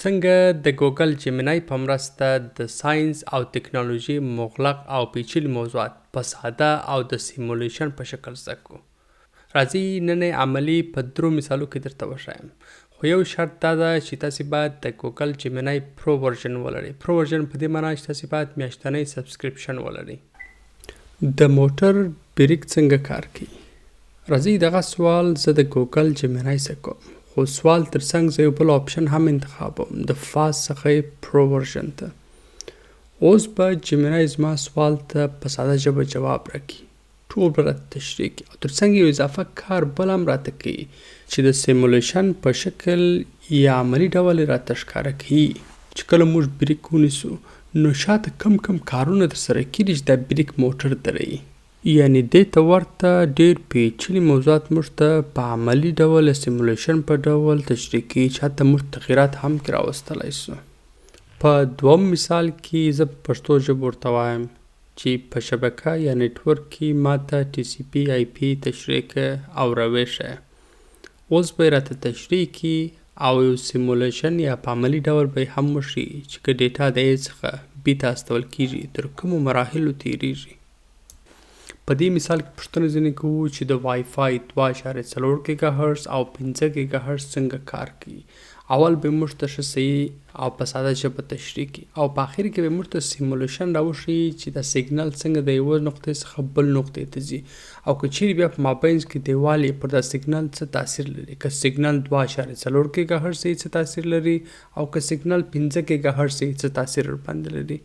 څنګه د ګوګل جیمینای په مرسته د ساينس او ټکنالوژي مغلق او پیچلي موضوعات په ساده او د سیمولیشن په شکل زده کړو. راځئ نن عملي په 3 مثالو کې درته وښایم. خو یو شرط دا ده چې تاسې باید د ګوګل جیمینای پرو ورژن ولرئ. پرو ورژن په دې معنی چې تاسې باید میاشتنی سبسکرپشن ولرئ. د موټر بریک څنګه کار کوي؟ راځئ دغه سوال زه د ګوګل جیمینای څخه کوم. خو سوال ترڅنګ زه یو بل آپشن هم انتخابوم د فاست څخه پرو ورژن ته. اوس به جیمینای زما سوال ته په ساده ژبه جواب راکړي. ټول به راته تشریح کړي او ترڅنګ یو اضافه کار بل هم راته کوي چې د سیمولیشن په شکل یا عملي ډول یې راته ښکاره کوي چې کله موږ بریک ونیسو نو شاته کم کارونه ترسره کېږي چې دا بریک موټر دروي. یعنې دې ته ورته ډېر پیچلي موضوعات موږ ته په عملي ډول سیمولیشن په ډول تشریح کوي چې حتی موږ تغییرات هم کې راوستلی سو. په دوم مثال کې زه په پښتو ژبه ورته وایم چې په شبکه یا نیټورک کې ماته ټي سی پي آی پي تشریح کړه او راوښیه. اوس به یې راته تشریح کړي او یو سیمولیشن یا په عملي ډول به یې هم وښیي چې که ډیټا د A څخه B ته استول کېږي تر کومو مراحلو تیریږي. په دې مثال کې پوښتنه ځینې کوو چې د وای فای 2.4 ګیګا هرتز او 5 ګیګا هرتز څنګه کار کوي. اول به موږ ته ښه صحیح او په ساده ژبه تشریح کړي او په اخر کې به موږ ته سیمولیشن راوښیي چې دا سیګنال څنګه د یوه نقطې څخه بل نقطې ته ځي او که چیرې بیا په مابینځ کې دیوال یې پر دا سیګنال څه تاثیر لري. که سیګنال 2.4 ګیګا هرتز یې څه تاثیر لري او که سیګنال 5 ګیګا هرتز یې څه تاثیر ورباندې لري.